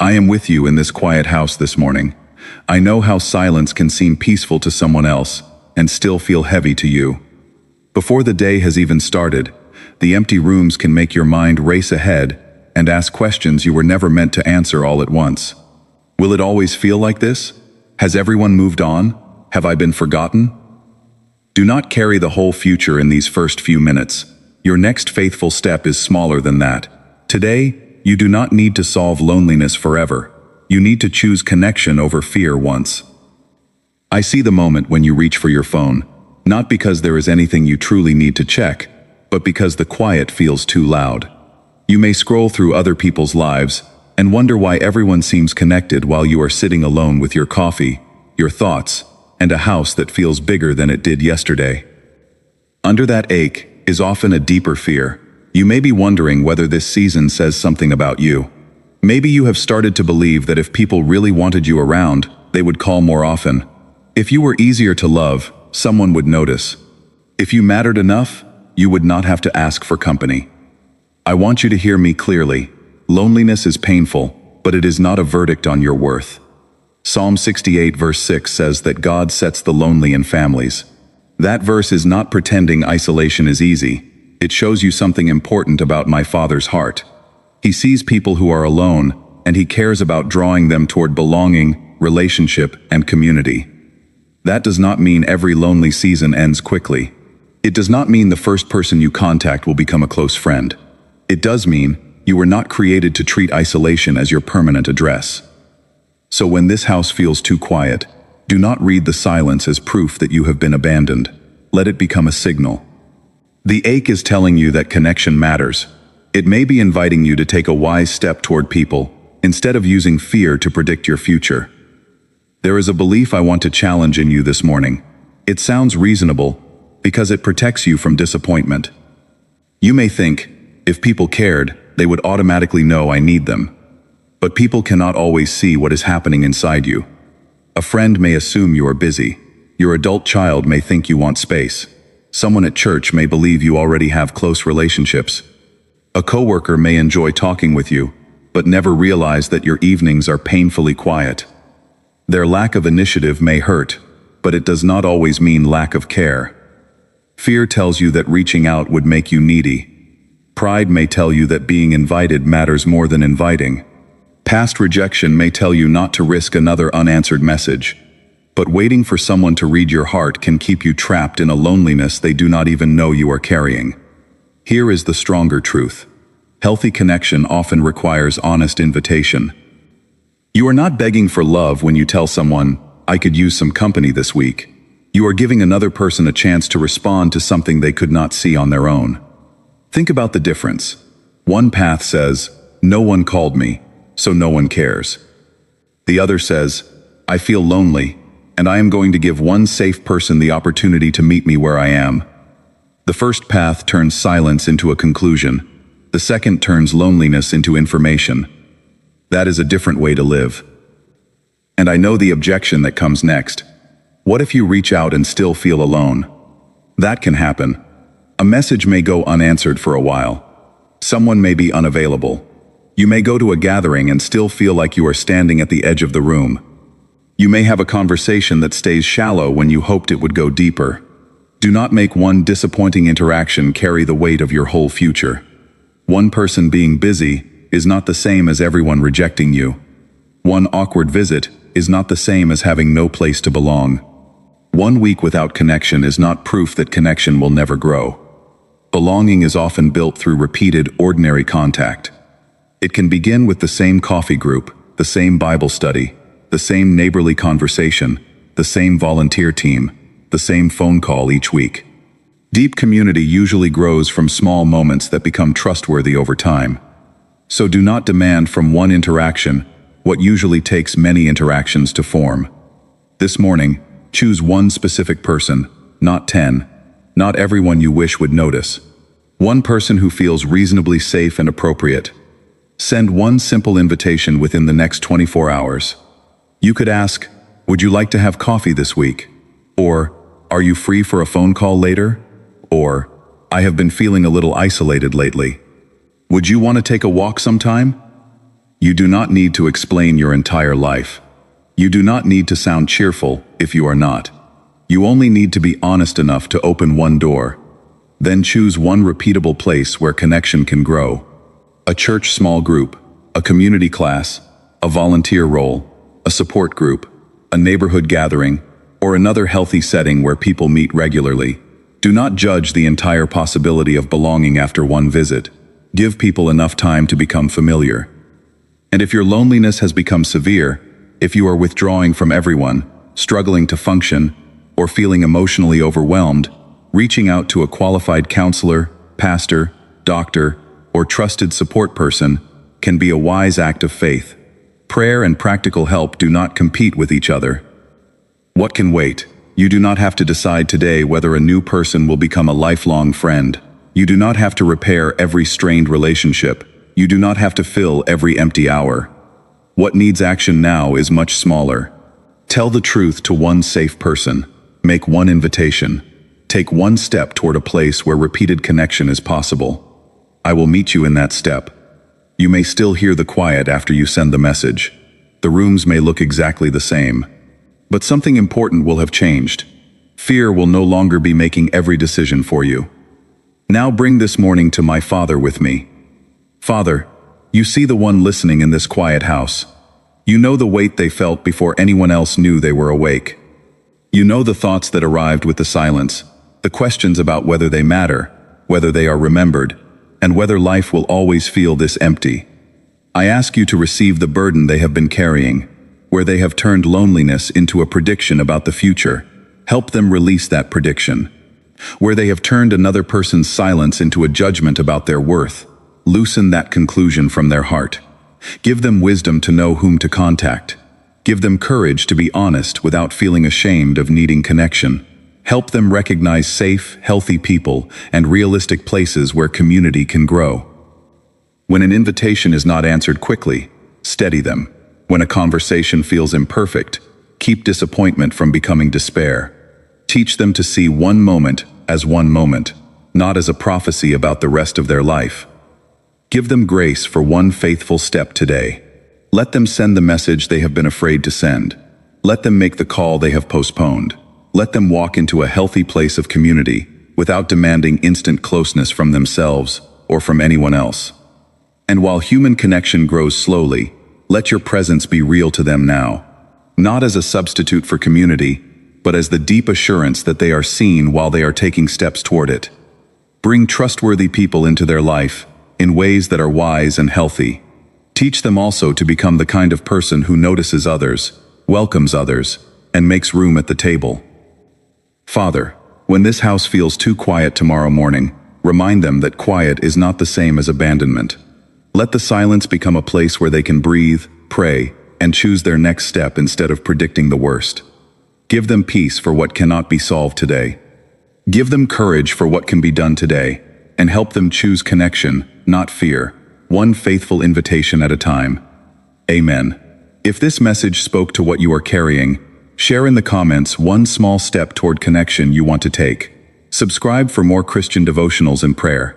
I am with you in this quiet house this morning. I know how silence can seem peaceful to someone else and still feel heavy to you. Before the day has even started, the empty rooms can make your mind race ahead and ask questions you were never meant to answer all at once. Will it always feel like this? Has everyone moved on? Have I been forgotten? Do not carry the whole future in these first few minutes. Your next faithful step is smaller than that. Today, you do not need to solve loneliness forever. You need to choose connection over fear once. I see the moment when you reach for your phone, not because there is anything you truly need to check, but because the quiet feels too loud. You may scroll through other people's lives and wonder why everyone seems connected while you are sitting alone with your coffee, your thoughts, and a house that feels bigger than it did yesterday. Under that ache is often a deeper fear. You may be wondering whether this season says something about you. Maybe you have started to believe that if people really wanted you around, they would call more often. If you were easier to love, someone would notice. If you mattered enough, you would not have to ask for company. I want you to hear me clearly. Loneliness is painful, but it is not a verdict on your worth. Psalm 68 verse 6 says that God sets the lonely in families. That verse is not pretending isolation is easy. It shows you something important about my Father's heart. He sees people who are alone, and He cares about drawing them toward belonging, relationship, and community. That does not mean every lonely season ends quickly. It does not mean the first person you contact will become a close friend. It does mean you were not created to treat isolation as your permanent address. So when this house feels too quiet, do not read the silence as proof that you have been abandoned. Let it become a signal. The ache is telling you that connection matters. It may be inviting you to take a wise step toward people, instead of using fear to predict your future. There is a belief I want to challenge in you this morning. It sounds reasonable, because it protects you from disappointment. You may think, if people cared, they would automatically know I need them. But people cannot always see what is happening inside you. A friend may assume you are busy. Your adult child may think you want space. Someone at church may believe you already have close relationships. A coworker may enjoy talking with you, but never realize that your evenings are painfully quiet. Their lack of initiative may hurt, but it does not always mean lack of care. Fear tells you that reaching out would make you needy. Pride may tell you that being invited matters more than inviting. Past rejection may tell you not to risk another unanswered message. But waiting for someone to read your heart can keep you trapped in a loneliness they do not even know you are carrying. Here is the stronger truth. Healthy connection often requires honest invitation. You are not begging for love when you tell someone, "I could use some company this week." You are giving another person a chance to respond to something they could not see on their own. Think about the difference. One path says, "No one called me, so no one cares." The other says, "I feel lonely, and I am going to give one safe person the opportunity to meet me where I am." The first path turns silence into a conclusion. The second turns loneliness into information. That is a different way to live. And I know the objection that comes next. What if you reach out and still feel alone? That can happen. A message may go unanswered for a while. Someone may be unavailable. You may go to a gathering and still feel like you are standing at the edge of the room. You may have a conversation that stays shallow when you hoped it would go deeper. Do not make one disappointing interaction carry the weight of your whole future. One person being busy is not the same as everyone rejecting you. One awkward visit is not the same as having no place to belong. 1 week without connection is not proof that connection will never grow. Belonging is often built through repeated, ordinary contact. It can begin with the same coffee group, the same Bible study, the same neighborly conversation, the same volunteer team, the same phone call each week. Deep community usually grows from small moments that become trustworthy over time. So do not demand from one interaction what usually takes many interactions to form. This morning, choose one specific person, not 10. Not everyone you wish would notice. One person who feels reasonably safe and appropriate. Send one simple invitation within the next 24 hours. You could ask, "Would you like to have coffee this week?" Or, "Are you free for a phone call later?" Or, "I have been feeling a little isolated lately. Would you want to take a walk sometime?" You do not need to explain your entire life. You do not need to sound cheerful if you are not. You only need to be honest enough to open one door. Then choose one repeatable place where connection can grow. A church small group, a community class, a volunteer role, a support group, a neighborhood gathering, or another healthy setting where people meet regularly. Do not judge the entire possibility of belonging after one visit. Give people enough time to become familiar. And if your loneliness has become severe, if you are withdrawing from everyone, struggling to function, or feeling emotionally overwhelmed, reaching out to a qualified counselor, pastor, doctor, or trusted support person can be a wise act of faith. Prayer and practical help do not compete with each other. What can wait? You do not have to decide today whether a new person will become a lifelong friend. You do not have to repair every strained relationship. You do not have to fill every empty hour. What needs action now is much smaller. Tell the truth to one safe person. Make one invitation. Take one step toward a place where repeated connection is possible. I will meet you in that step. You may still hear the quiet after you send the message. The rooms may look exactly the same. But something important will have changed. Fear will no longer be making every decision for you. Now bring this morning to my Father with me. Father, you see the one listening in this quiet house. You know the weight they felt before anyone else knew they were awake. You know the thoughts that arrived with the silence, the questions about whether they matter, whether they are remembered, and whether life will always feel this empty. I ask you to receive the burden they have been carrying, where they have turned loneliness into a prediction about the future. Help them release that prediction. Where they have turned another person's silence into a judgment about their worth, loosen that conclusion from their heart. Give them wisdom to know whom to contact. Give them courage to be honest without feeling ashamed of needing connection. Help them recognize safe, healthy people and realistic places where community can grow. When an invitation is not answered quickly, steady them. When a conversation feels imperfect, keep disappointment from becoming despair. Teach them to see one moment as one moment, not as a prophecy about the rest of their life. Give them grace for one faithful step today. Let them send the message they have been afraid to send. Let them make the call they have postponed. Let them walk into a healthy place of community without demanding instant closeness from themselves or from anyone else. And while human connection grows slowly, let your presence be real to them now, not as a substitute for community, but as the deep assurance that they are seen while they are taking steps toward it. Bring trustworthy people into their life in ways that are wise and healthy. Teach them also to become the kind of person who notices others, welcomes others, and makes room at the table. Father, when this house feels too quiet tomorrow morning, remind them that quiet is not the same as abandonment. Let the silence become a place where they can breathe, pray, and choose their next step instead of predicting the worst. Give them peace for what cannot be solved today. Give them courage for what can be done today, and help them choose connection, not fear, one faithful invitation at a time. Amen. If this message spoke to what you are carrying, share in the comments one small step toward connection you want to take. Subscribe for more Christian devotionals and prayer.